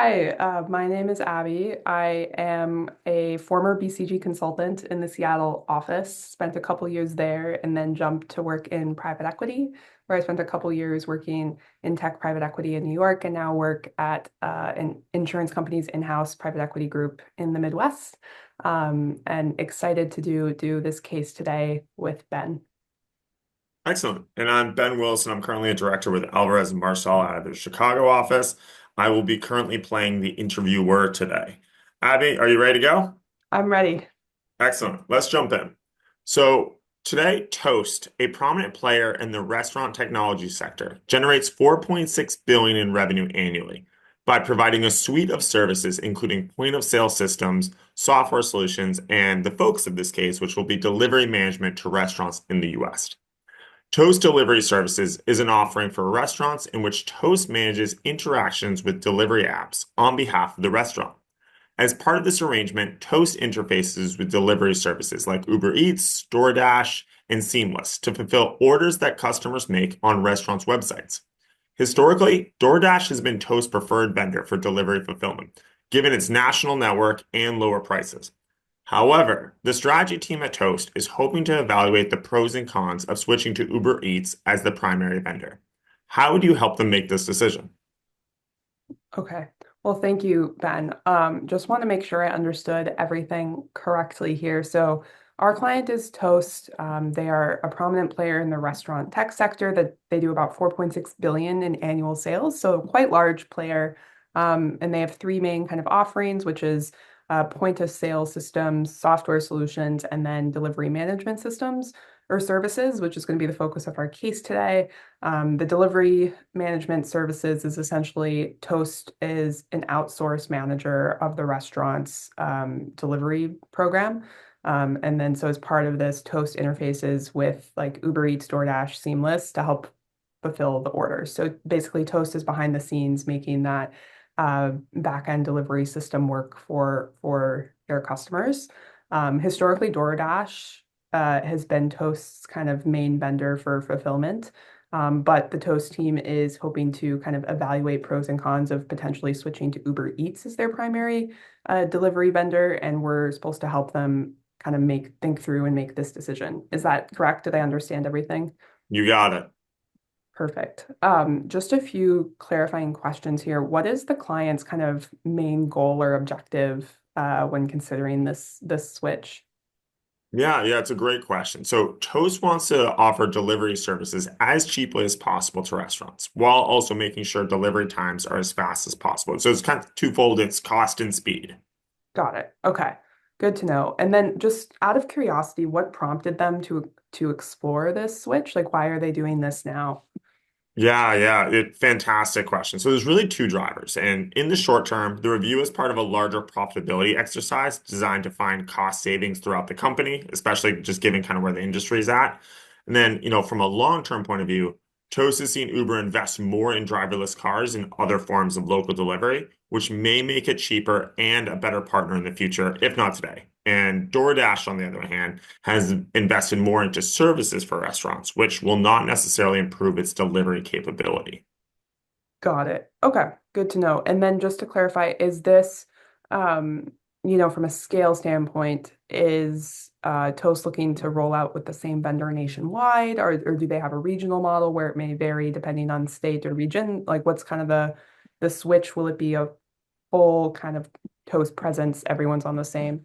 Hi, my name is Abby. I am a former BCG consultant in the Seattle office, spent a couple years there, and then jumped to work in private equity, where I spent a couple years working in tech private equity in New York and now work at an insurance company's in-house private equity group in the Midwest. And excited to do this case today with Ben. Excellent. And I'm Ben Wilson. I'm currently a director with Alvarez and Marsal out of the Chicago office. I will be currently playing the interviewer today. Abby, are you ready to go? I'm ready. Excellent. Let's jump in. So today, Toast, a prominent player in the restaurant technology sector, generates 4.6 billion in revenue annually by providing a suite of services, including point of sale systems, software solutions, and the focus of this case, which will be delivery management to restaurants in the US. Toast Delivery Services is an offering for restaurants in which Toast manages interactions with delivery apps on behalf of the restaurant. As part of this arrangement, Toast interfaces with delivery services like Uber Eats, DoorDash, and Seamless to fulfill orders that customers make on restaurants' websites. Historically, DoorDash has been Toast's preferred vendor for delivery fulfillment, given its national network and lower prices. However, the strategy team at Toast is hoping to evaluate the pros and cons of switching to Uber Eats as the primary vendor. How would you help them make this decision? Okay. Well, thank you, Ben. Just want to make sure I understood everything correctly here. So our client is Toast. They are a prominent player in the restaurant tech sector that they do about 4.6 billion in annual sales. So quite large player. And they have three main kind of offerings, which is point of sale systems, software solutions, and then delivery management systems or services, which is going to be the focus of our case today. The delivery management services is essentially Toast is an outsourced manager of the restaurant's delivery program. And then so as part of this, Toast interfaces with like Uber Eats, DoorDash, Seamless to help fulfill the orders. So basically Toast is behind the scenes making that back-end delivery system work for their customers. Historically, DoorDash has been Toast's kind of main vendor for fulfillment. But the Toast team is hoping to kind of evaluate pros and cons of potentially switching to Uber Eats as their primary delivery vendor, and we're supposed to help them kind of think through and make this decision. Is that correct? Did I understand everything? You got it. Perfect. Just a few clarifying questions here. What is the client's kind of main goal or objective when considering this switch? Yeah, it's a great question. So Toast wants to offer delivery services as cheaply as possible to restaurants, while also making sure delivery times are as fast as possible. So it's kind of twofold, it's cost and speed. Got it. Okay. Good to know. And then just out of curiosity, what prompted them to explore this switch? Like, why are they doing this now? Fantastic question. So there's really two drivers. And in the short term, the review is part of a larger profitability exercise designed to find cost savings throughout the company, especially just given kind of where the industry is at. And then, from a long-term point of view, Toast has seen Uber invest more in driverless cars and other forms of local delivery, which may make it cheaper and a better partner in the future, if not today. And DoorDash, on the other hand, has invested more into services for restaurants, which will not necessarily improve its delivery capability. Got it. Okay. Good to know. And then just to clarify, is this, um, from a scale standpoint, is Toast looking to roll out with the same vendor nationwide, or do they have a regional model where it may vary depending on state or region? Like, what's kind of the switch? Will it be a full kind of Toast presence? Everyone's on the same.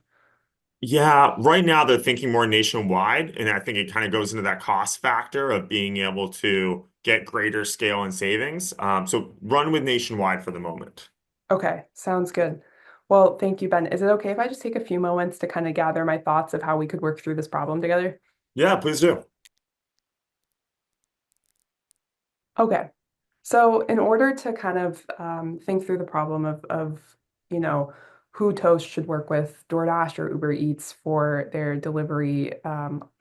Yeah, right now they're thinking more nationwide, and I think it kind of goes into that cost factor of being able to get greater scale and savings. So run with nationwide for the moment. Okay, sounds good. Well, thank you, Ben. Is it okay if I just take a few moments to kind of gather my thoughts of how we could work through this problem together? Yeah, please do. Okay. So in order to kind of think through the problem of who Toast should work with, DoorDash or Uber Eats for their delivery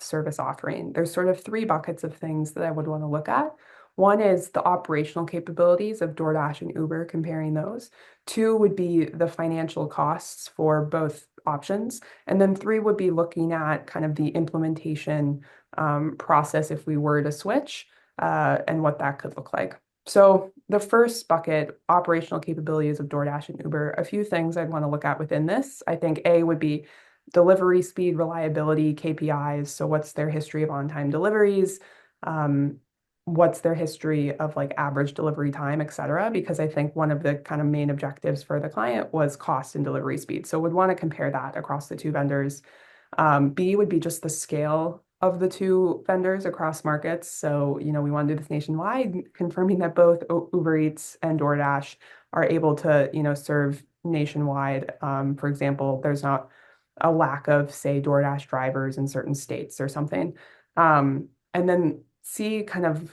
service offering, there's sort of three buckets of things that I would want to look at. One is the operational capabilities of DoorDash and Uber, comparing those. Two would be the financial costs for both options. And then three would be looking at kind of the implementation process if we were to switch and what that could look like. So the first bucket, operational capabilities of DoorDash and Uber, a few things I'd want to look at within this. I think A would be delivery speed, reliability, KPIs. So what's their history of on-time deliveries? Um, what's their history of like average delivery time, et cetera? Because I think one of the kind of main objectives for the client was cost and delivery speed. So would want to compare that across the two vendors. B would be just the scale of the two vendors across markets. So, we want to do this nationwide, confirming that both Uber Eats and DoorDash are able to, serve nationwide. For example, there's not a lack of, say, DoorDash drivers in certain states or something. And then C, kind of,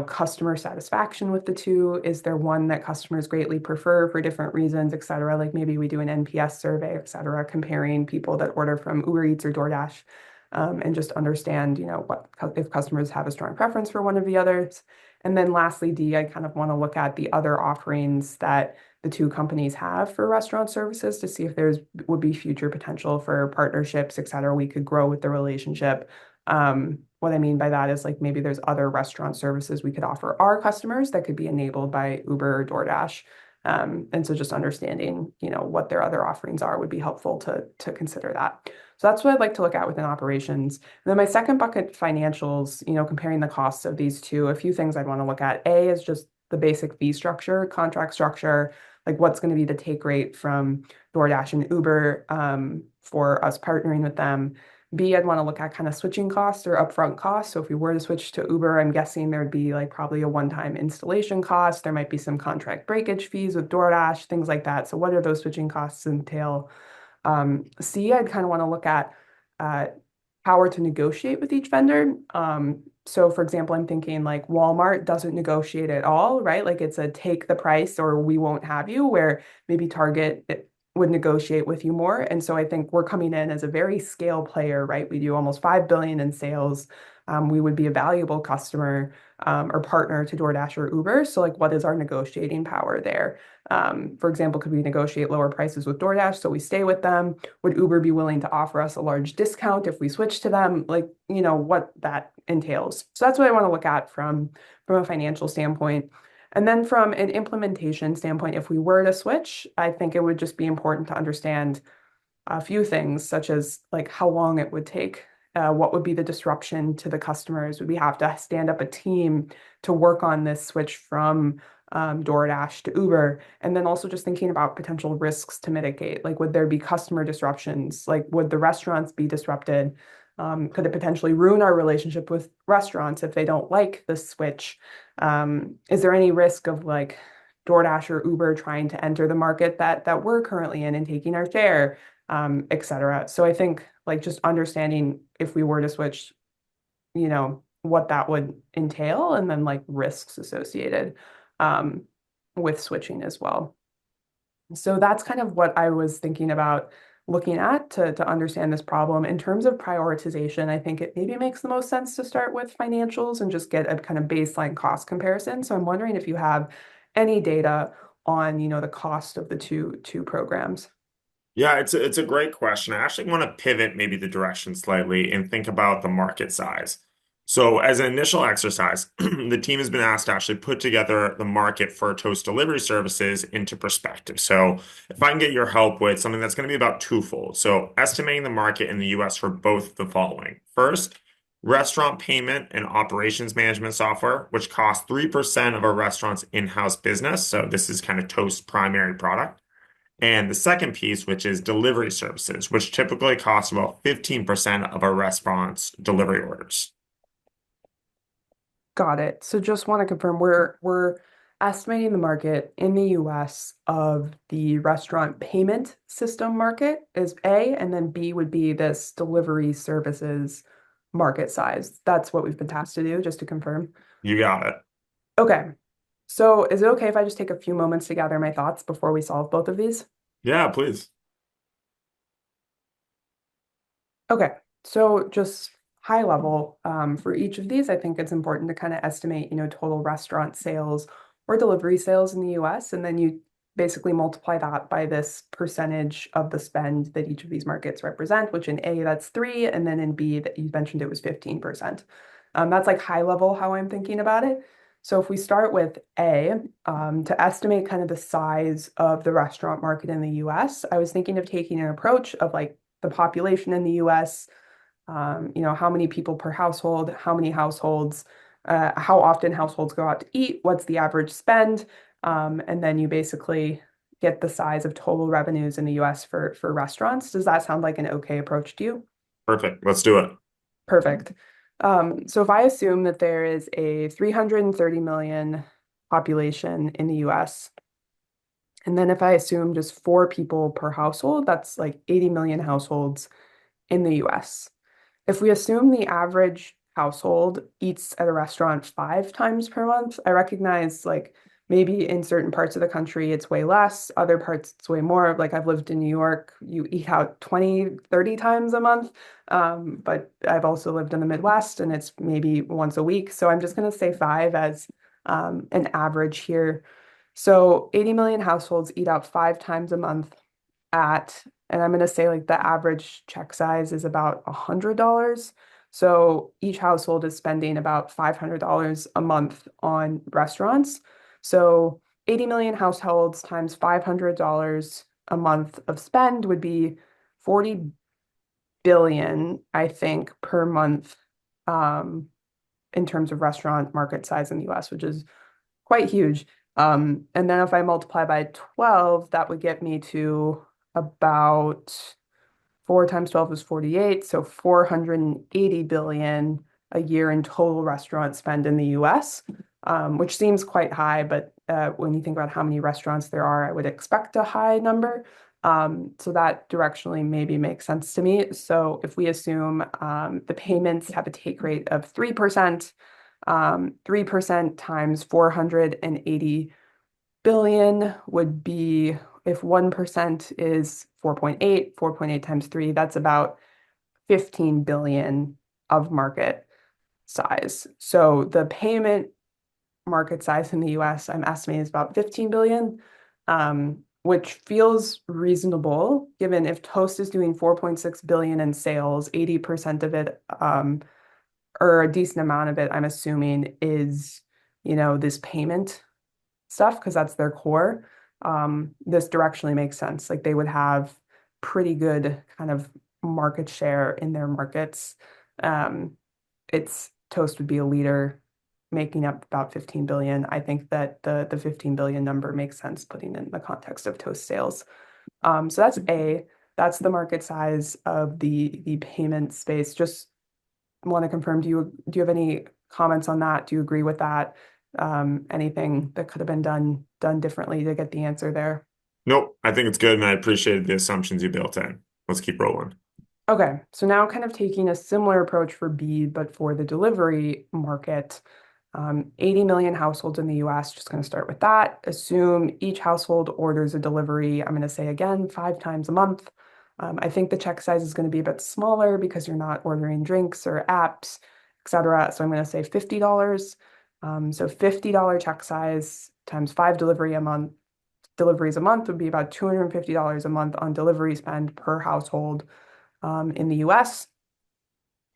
customer satisfaction with the two. Is there one that customers greatly prefer for different reasons, et cetera? Like maybe we do an NPS survey, et cetera, comparing people that order from Uber Eats or DoorDash, and just understand, what if customers have a strong preference for one of the others. And then lastly, D, I kind of want to look at the other offerings that the two companies have for restaurant services to see if there's would be future potential for partnerships, et cetera. We could grow with the relationship. What I mean by that is like maybe there's other restaurant services we could offer our customers that could be enabled by Uber or DoorDash. And so just understanding, what their other offerings are would be helpful to consider that. So that's what I'd like to look at within operations. And then my second bucket, financials, comparing the costs of these two, a few things I'd want to look at. A is just the basic fee structure, contract structure, like what's going to be the take rate from DoorDash and Uber for us partnering with them. B, I'd want to look at kind of switching costs or upfront costs. So if we were to switch to Uber, I'm guessing there'd be like probably a one-time installation cost. There might be some contract breakage fees with DoorDash, things like that. So what are those switching costs entail? C, I'd kind of want to look at uh, power to negotiate with each vendor. So for example, I'm thinking like Walmart doesn't negotiate at all, right? Like it's a take the price or we won't have you, where maybe Target would negotiate with you more. And so I think we're coming in as a very scale player, right? We do almost 5 billion in sales. We would be a valuable customer or partner to DoorDash or Uber. So like what is our negotiating power there? For example, could we negotiate lower prices with DoorDash so we stay with them? Would Uber be willing to offer us a large discount if we switch to them? Like, what that entails. So that's what I want to look at from a financial standpoint. And then from an implementation standpoint, if we were to switch, I think it would just be important to understand a few things, such as like how long it would take, what would be the disruption to the customers? Would we have to stand up a team to work on this switch from DoorDash to Uber? And then also just thinking about potential risks to mitigate. Like, would there be customer disruptions? Like, would the restaurants be disrupted? Could it potentially ruin our relationship with restaurants if they don't like the switch? Is there any risk of like DoorDash or Uber trying to enter the market that we're currently in and taking our share, et cetera? So I think like just understanding if we were to switch, what that would entail, and then like risks associated um, with switching as well. So that's kind of what I was thinking about looking at to understand this problem. In terms of prioritization, I think it maybe makes the most sense to start with financials and just get a kind of baseline cost comparison. So I'm wondering if you have any data on, the cost of the two programs. Yeah, it's a great question. I actually want to pivot maybe the direction slightly and think about the market size. So, as an initial exercise, the team has been asked to actually put together the market for Toast delivery services into perspective. So, if I can get your help with something that's going to be about twofold. So, estimating the market in the US for both the following. First, restaurant payment and operations management software, which costs 3% of a restaurant's in-house business. So, this is kind of Toast's primary product. And the second piece, which is delivery services, which typically costs about 15% of a restaurant's delivery orders. Got it. So just want to confirm we're estimating the market in the US of the restaurant payment system market is A, and then B would be this delivery services market size. That's what we've been tasked to do, just to confirm. You got it. Okay. So is it okay if I just take a few moments to gather my thoughts before we solve both of these? Yeah, please. Okay, so just high level, for each of these, I think it's important to kind of estimate, total restaurant sales or delivery sales in the US, and then you basically multiply that by this percentage of the spend that each of these markets represent, which in A, that's 3, and then in B, that you mentioned it was 15%. That's like high level how I'm thinking about it. So if we start with A, to estimate kind of the size of the restaurant market in the US, I was thinking of taking an approach of like the population in the US, how many people per household, how many households, how often households go out to eat, what's the average spend, and then you basically get the size of total revenues in the US for restaurants. Does that sound like an okay approach to you? Perfect. Let's do it. Perfect. So if I assume that there is a 330 million population in the US, and then if I assume just 4 people per household, that's like 80 million households in the US. If we assume the average household eats at a restaurant 5 times per month, I recognize like maybe in certain parts of the country it's way less, other parts it's way more. Like I've lived in New York, you eat out 20, 30 times a month. But I've also lived in the Midwest and it's maybe once a week. So I'm just going to say 5 as an average here. So 80 million households eat out 5 times a month and I'm going to say like the average check size is about $100. So each household is spending about $500 a month on restaurants. So 80 million households times $500 a month of spend would be 40 billion, I think, per month, um, in terms of restaurant market size in the US, which is quite huge. And then if I multiply by 12, that would get me to about 4 times 12 is 48, so 480 billion a year in total restaurant spend in the US, which seems quite high, but when you think about how many restaurants there are, I would expect a high number. So that directionally maybe makes sense to me. So if we assume the payments have a take rate of 3%, 3% times 480 billion would be, if 1% is 4.8, 4.8 times 3, that's about 15 billion of market size. So the payment market size in the US, I'm estimating is about 15 billion, which feels reasonable given if Toast is doing 4.6 billion in sales, 80% of it, or a decent amount of it, I'm assuming is, this payment stuff because that's their core. This directionally makes sense. Like they would have pretty good kind of market share in their markets. It's Toast would be a leader, making up about 15 billion. I think that the 15 billion number makes sense putting in the context of Toast sales. So that's A. That's the market size of the payment space. Just want to confirm, do you have any comments on that? Do you agree with that? Anything that could have been done differently to get the answer there? Nope. I think it's good, and I appreciated the assumptions you built in. Let's keep rolling. Okay, so now kind of taking a similar approach for B, but for the delivery market, 80 million households in the US, just going to start with that. Assume each household orders a delivery, I'm going to say again, 5 times a month. I think the check size is going to be a bit smaller because you're not ordering drinks or apps, etc. So I'm going to say $50. So $50 check size times 5 deliveries a month would be about $250 a month on delivery spend per household in the US.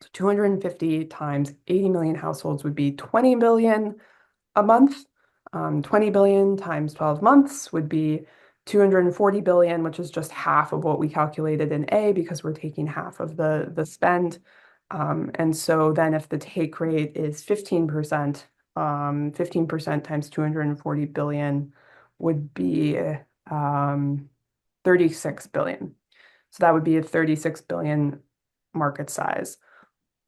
So 250 times 80 million households would be 20 billion a month. 20 billion times 12 months would be 240 billion, which is just half of what we calculated in A because we're taking half of the spend. And so then if the take rate is 15%, 15% times 240 billion would be 36 billion. So that would be a 36 billion market size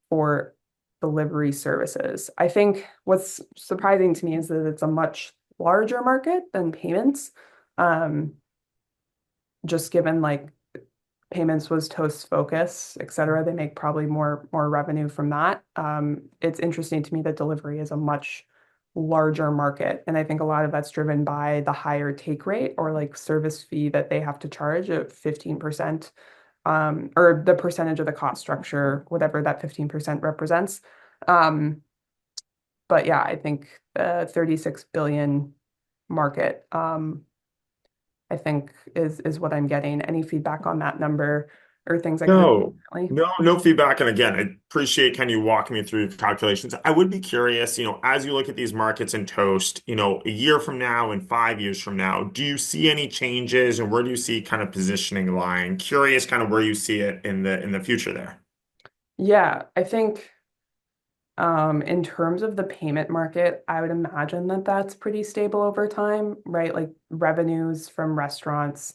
for delivery services. I think what's surprising to me is that it's a much larger market than payments. Um, just given like payments was Toast's focus, et cetera, they make probably more revenue from that. It's interesting to me that delivery is a much larger market. And I think a lot of that's driven by the higher take rate or like service fee that they have to charge at 15%, or the percentage of the cost structure, whatever that 15% represents. Um, but yeah, I think 36 billion market, I think is what I'm getting. Any feedback on that number? or things I could have done No, differently? no feedback. And again, I appreciate kind of you walking me through the calculations. I would be curious, as you look at these markets in Toast, a year from now and 5 years from now, do you see any changes and where do you see kind of positioning lying? Curious kind of where you see it in the future there. Yeah, I think in terms of the payment market, I would imagine that that's pretty stable over time, right? Like revenues from restaurants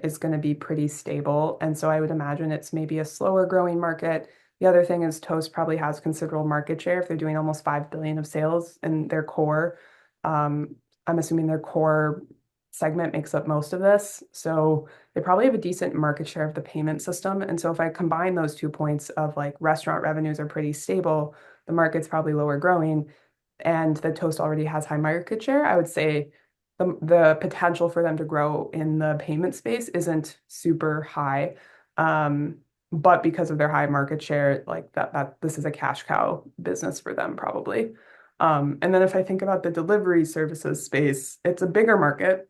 is going to be pretty stable. And so I would imagine it's maybe a slower growing market. The other thing is Toast probably has considerable market share if they're doing almost 5 billion of sales in their core. I'm assuming their core segment makes up most of this. So they probably have a decent market share of the payment system. And so if I combine those 2 points of like restaurant revenues are pretty stable, the market's probably lower growing, and the Toast already has high market share, I would say the potential for them to grow in the payment space isn't super high. Um, but because of their high market share, like that this is a cash cow business for them probably. And then if I think about the delivery services space, it's a bigger market,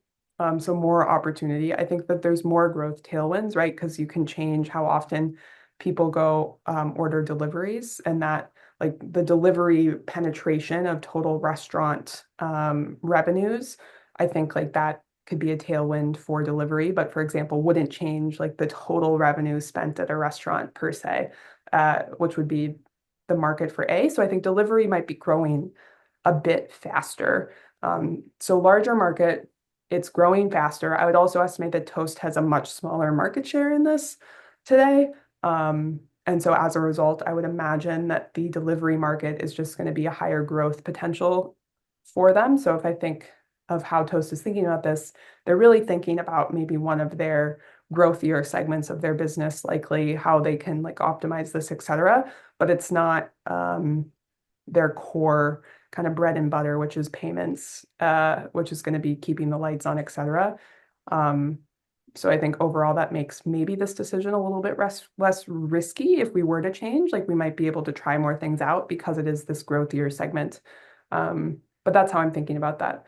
so more opportunity. I think that there's more growth tailwinds, right? Because you can change how often people go order deliveries, and that like the delivery penetration of total restaurant revenues, I think like that could be a tailwind for delivery, but for example, wouldn't change like the total revenue spent at a restaurant per se, which would be the market for A. So I think delivery might be growing a bit faster. So larger market, it's growing faster. I would also estimate that Toast has a much smaller market share in this today. And so as a result, I would imagine that the delivery market is just going to be a higher growth potential for them. So if I think of how Toast is thinking about this, they're really thinking about maybe one of their growthier segments of their business, likely how they can like optimize this, et cetera. But it's not their core kind of bread and butter, which is payments, which is going to be keeping the lights on, et cetera. Um, so I think overall that makes maybe this decision a little bit less risky if we were to change. Like we might be able to try more things out because it is this growthier segment. But that's how I'm thinking about that.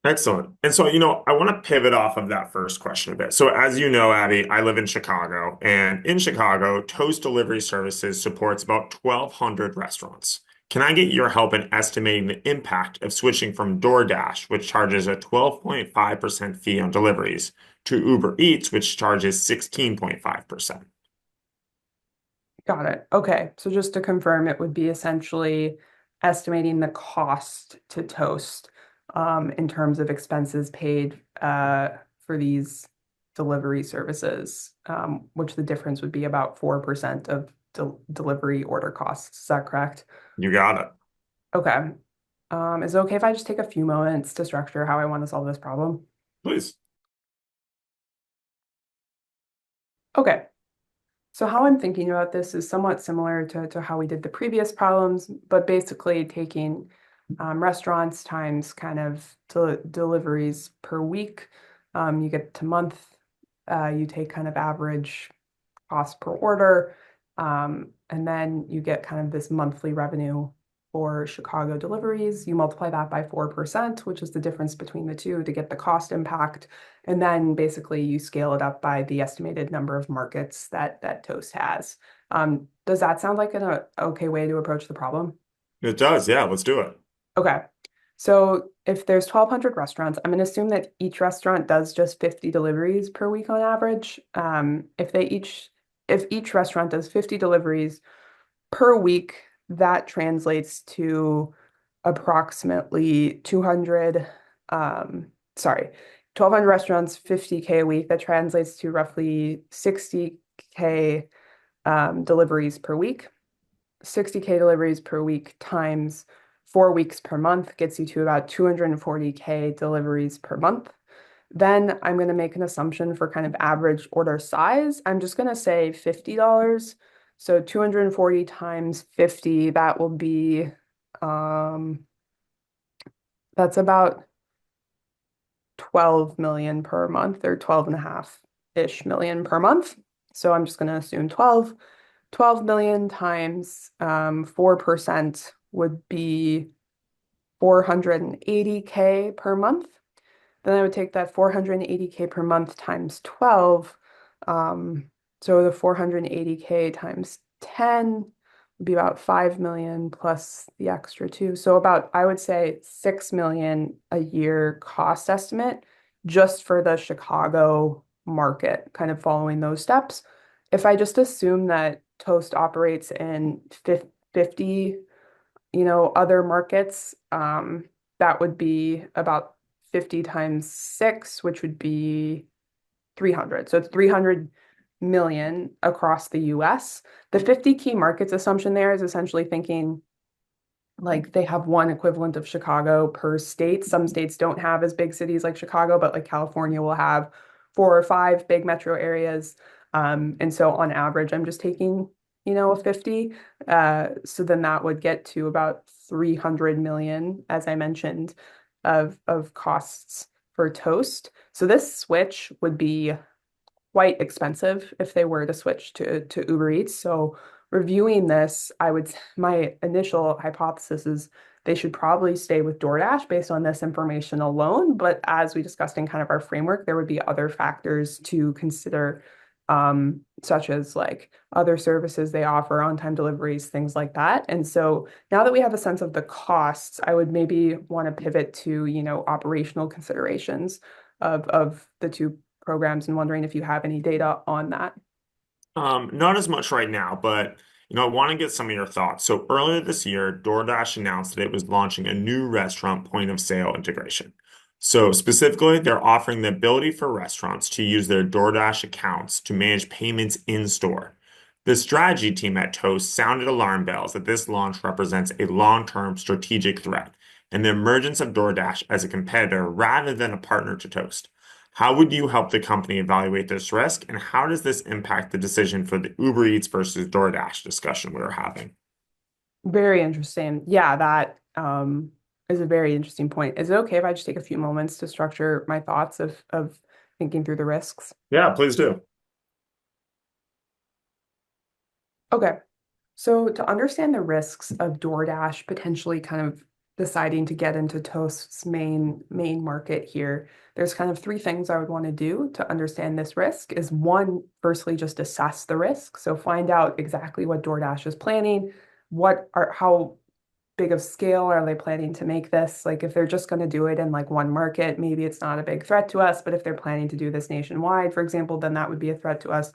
Excellent. And so, I want to pivot off of that first question a bit. So, as you know, Abby, I live in Chicago, and in Chicago, Toast Delivery Services supports about 1,200 restaurants. Can I get your help in estimating the impact of switching from DoorDash, which charges a 12.5% fee on deliveries, to Uber Eats, which charges 16.5%? Got it. Okay. So just to confirm, it would be essentially estimating the cost to Toast in terms of expenses paid for these delivery services, which the difference would be about 4% of delivery order costs. Is that correct? You got it. Okay. Is it okay if I just take a few moments to structure how I want to solve this problem? Please. Okay. So how I'm thinking about this is somewhat similar to how we did the previous problems, but basically taking restaurants times kind of deliveries per week. You get to month, you take kind of average cost per order, and then you get kind of this monthly revenue for Chicago deliveries. You multiply that by 4%, which is the difference between the two to get the cost impact. And then basically you scale it up by the estimated number of markets that Toast has. Does that sound like an okay way to approach the problem? It does. Yeah, let's do it. Okay. So if there's 1,200 restaurants, I'm going to assume that each restaurant does just 50 deliveries per week on average. If each restaurant does 50 deliveries per week, that translates to approximately 200, sorry, 1,200 restaurants, 50K a week. That translates to roughly 60K deliveries per week. 60K deliveries per week times 4 weeks per month gets you to about 240K deliveries per month. Then I'm going to make an assumption for kind of average order size. I'm just going to say $50. So 240 times 50, that will be, um, that's about 12 million per month, or 12 and a half-ish million per month. So I'm just going to assume 12 million times 4% would be 480K per month. Then I would take that 480K per month times 12. So the 480K times 10 would be about 5 million plus the extra two. So about, I would say 6 million a year cost estimate just for the Chicago market, kind of following those steps. If I just assume that Toast operates in 50, other markets, that would be about 50 times 6, which would be 300. So it's 300 million across the US. The 50 key markets assumption there is essentially thinking like they have one equivalent of Chicago per state. Some states don't have as big cities like Chicago, but like California will have 4 or 5 big metro areas. And so on average, I'm just taking, a 50. So then that would get to about 300 million, as I mentioned, of costs for Toast. So this switch would be quite expensive if they were to switch to Uber Eats. So reviewing this, my initial hypothesis is they should probably stay with DoorDash based on this information alone. But as we discussed in kind of our framework, there would be other factors to consider, such as like other services they offer, on-time deliveries, things like that. And so now that we have a sense of the costs, I would maybe want to pivot to, operational considerations of the two programs and wondering if you have any data on that. Not as much right now, but I want to get some of your thoughts. So earlier this year, DoorDash announced that it was launching a new restaurant point of sale integration. So specifically, they're offering the ability for restaurants to use their DoorDash accounts to manage payments in store. The strategy team at Toast sounded alarm bells that this launch represents a long-term strategic threat and the emergence of DoorDash as a competitor rather than a partner to Toast. How would you help the company evaluate this risk, and how does this impact the decision for the Uber Eats versus DoorDash discussion we were having? Very interesting. Yeah, that is a very interesting point. Is it okay if I just take a few moments to structure my thoughts of thinking through the risks? Yeah, please do. Okay. So to understand the risks of DoorDash potentially kind of deciding to get into Toast's main market here, there's kind of three things I would want to do to understand this risk is one, firstly, just assess the risk. So find out exactly what DoorDash is planning, how big of scale are they planning to make this? Like if they're just going to do it in like one market, maybe it's not a big threat to us, but if they're planning to do this nationwide, for example, then that would be a threat to us.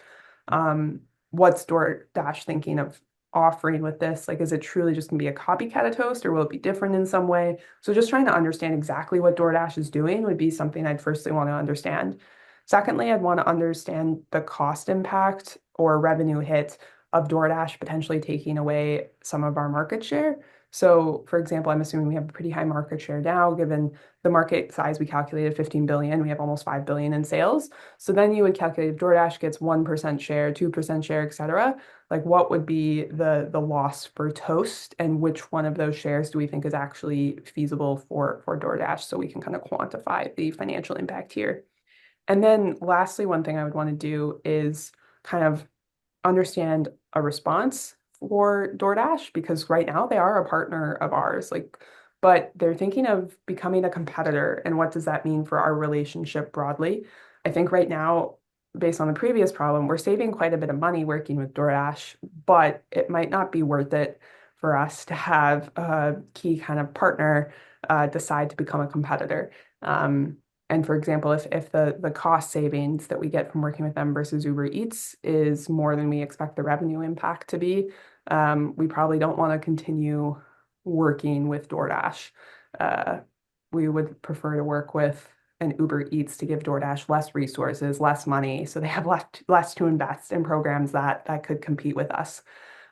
Um, what's DoorDash thinking of offering with this? Like, is it truly just gonna be a copycat of Toast or will it be different in some way? So just trying to understand exactly what DoorDash is doing would be something I'd firstly want to understand. Secondly, I'd want to understand the cost impact or revenue hit of DoorDash potentially taking away some of our market share. So, for example, I'm assuming we have a pretty high market share now, given the market size we calculated 15 billion, we have almost 5 billion in sales. So then you would calculate if DoorDash gets 1% share, 2% share, et cetera, like what would be the loss for Toast and which one of those shares do we think is actually feasible for DoorDash so we can kind of quantify the financial impact here. And then lastly, one thing I would want to do is kind of understand a response for DoorDash because right now they are a partner of ours, like, but they're thinking of becoming a competitor. And what does that mean for our relationship broadly? I think right now, based on the previous problem, we're saving quite a bit of money working with DoorDash, but it might not be worth it for us to have a key kind of partner decide to become a competitor. And for example, if the cost savings that we get from working with them versus Uber Eats is more than we expect the revenue impact to be, we probably don't want to continue working with DoorDash. Uh, we would prefer to work with an Uber Eats to give DoorDash less resources, less money, so they have less to invest in programs that could compete with us.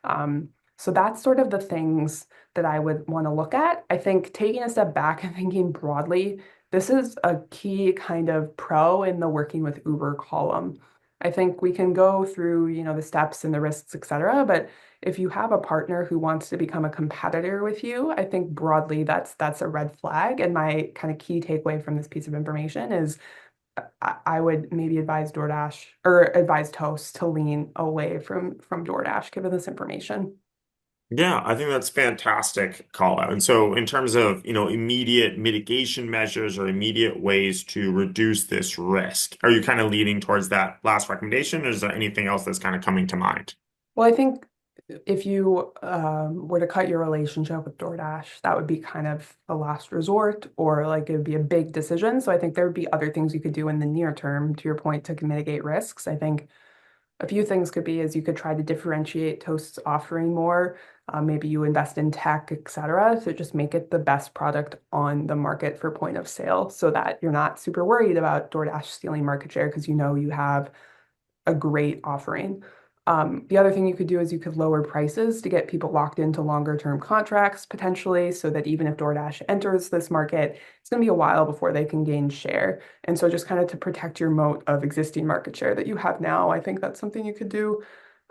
So that's sort of the things that I would want to look at. I think taking a step back and thinking broadly, this is a key kind of pro in the working with Uber column. I think we can go through, the steps and the risks, et cetera, but if you have a partner who wants to become a competitor with you, I think broadly that's a red flag. And my kind of key takeaway from this piece of information is I would maybe advise DoorDash or advise Toast to lean away from DoorDash given this information. Yeah, I think that's fantastic call out. And so in terms of, immediate mitigation measures or immediate ways to reduce this risk, are you kind of leaning towards that last recommendation, or is there anything else that's kind of coming to mind? Well, I think if you were to cut your relationship with DoorDash, that would be kind of a last resort, or like it would be a big decision. So I think there would be other things you could do in the near term, to your point, to mitigate risks. I think a few things could be is you could try to differentiate Toast's offering more. Maybe you invest in tech, et cetera, to just make it the best product on the market for point of sale so that you're not super worried about DoorDash stealing market share because you know you have a great offering. The other thing you could do is you could lower prices to get people locked into longer term contracts potentially, so that even if DoorDash enters this market, it's going to be a while before they can gain share. And so just kind of to protect your moat of existing market share that you have now, I think that's something you could do.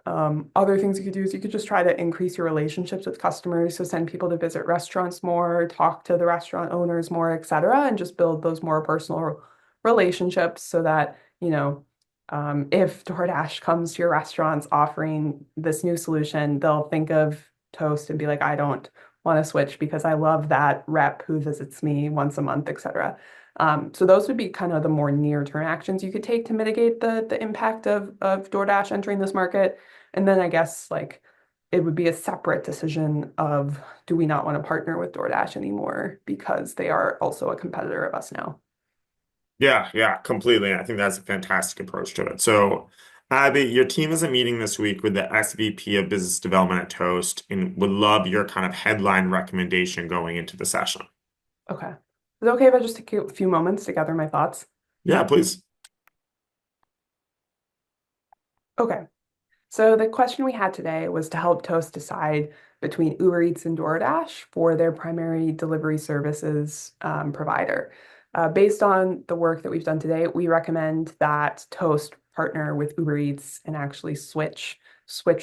Other things you could do is you could just try to increase your relationships with customers. So send people to visit restaurants more, talk to the restaurant owners more, et cetera, and just build those more personal relationships so that, if DoorDash comes to your restaurants offering this new solution, they'll think of Toast and be like, I don't want to switch because I love that rep who visits me once a month, et cetera. So those would be kind of the more near-term actions you could take to mitigate the impact of DoorDash entering this market. And then I guess like it would be a separate decision of do we not want to partner with DoorDash anymore because they are also a competitor of us now. Yeah, yeah, completely. I think that's a fantastic approach to it. So, Abby, your team is a meeting this week with the SVP of Business Development at Toast and would love your kind of headline recommendation going into the session. Okay. Is it okay if I just take a few moments to gather my thoughts? Yeah, please. Okay. So the question we had today was to help Toast decide between Uber Eats and DoorDash for their primary delivery services provider. Based on the work that we've done today, we recommend that Toast partner with Uber Eats and actually switch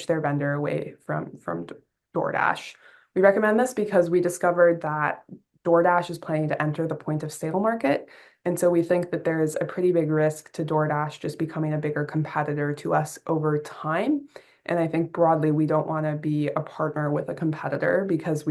their vendor away from DoorDash. We recommend this because we discovered that DoorDash is planning to enter the point of sale market. And so we think that there is a pretty big risk to DoorDash just becoming a bigger competitor to us over time. And I think broadly, we don't want to be a partner with a competitor because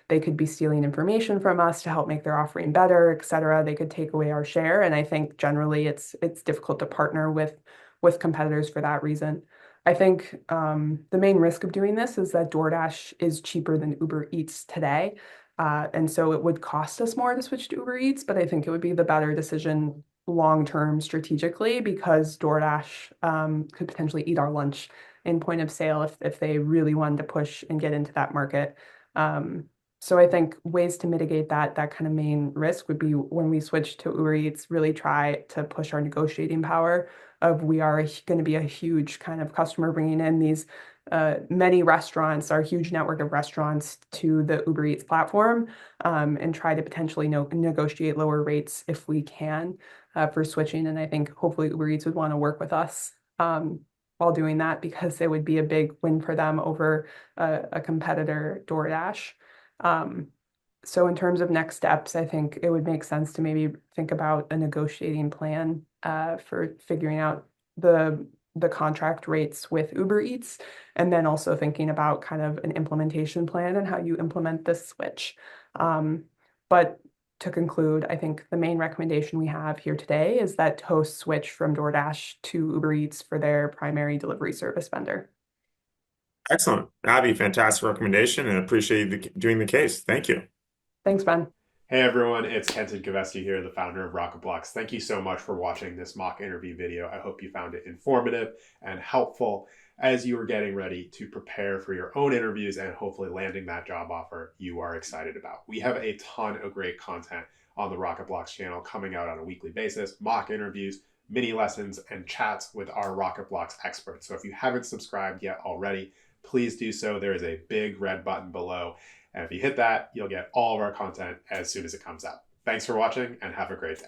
they could be stealing information from us to help make their offering better, et cetera. They could take away our share. And I think generally it's difficult to partner with competitors for that reason. I think the main risk of doing this is that DoorDash is cheaper than Uber Eats today. And so it would cost us more to switch to Uber Eats, but I think it would be the better decision long term strategically because DoorDash could potentially eat our lunch in point of sale if they really wanted to push and get into that market. Um, so I think ways to mitigate that kind of main risk would be when we switch to Uber Eats, really try to push our negotiating power of we are going to be a huge kind of customer bringing in these many restaurants, our huge network of restaurants to the Uber Eats platform, and try to potentially negotiate lower rates if we can for switching. And I think hopefully Uber Eats would want to work with us while doing that because it would be a big win for them over a competitor, DoorDash. Um, so in terms of next steps, I think it would make sense to maybe think about a negotiating plan for figuring out the contract rates with Uber Eats, and then also thinking about kind of an implementation plan and how you implement this switch. But to conclude, I think the main recommendation we have here today is that Toast switch from DoorDash to Uber Eats for their primary delivery service vendor. Excellent. Abby, fantastic recommendation and appreciate you doing the case. Thank you. Thanks, Ben. Hey everyone, it's Kenton Kavesky here, the founder of Rocketblocks. Thank you so much for watching this mock interview video. I hope you found it informative and helpful as you are getting ready to prepare for your own interviews and hopefully landing that job offer you are excited about. We have a ton of great content on the Rocketblocks channel coming out on a weekly basis, mock interviews, mini lessons, and chats with our Rocketblocks experts. So if you haven't subscribed yet already, please do so. There is a big red button below. And if you hit that, you'll get all of our content as soon as it comes out. Thanks for watching and have a great day.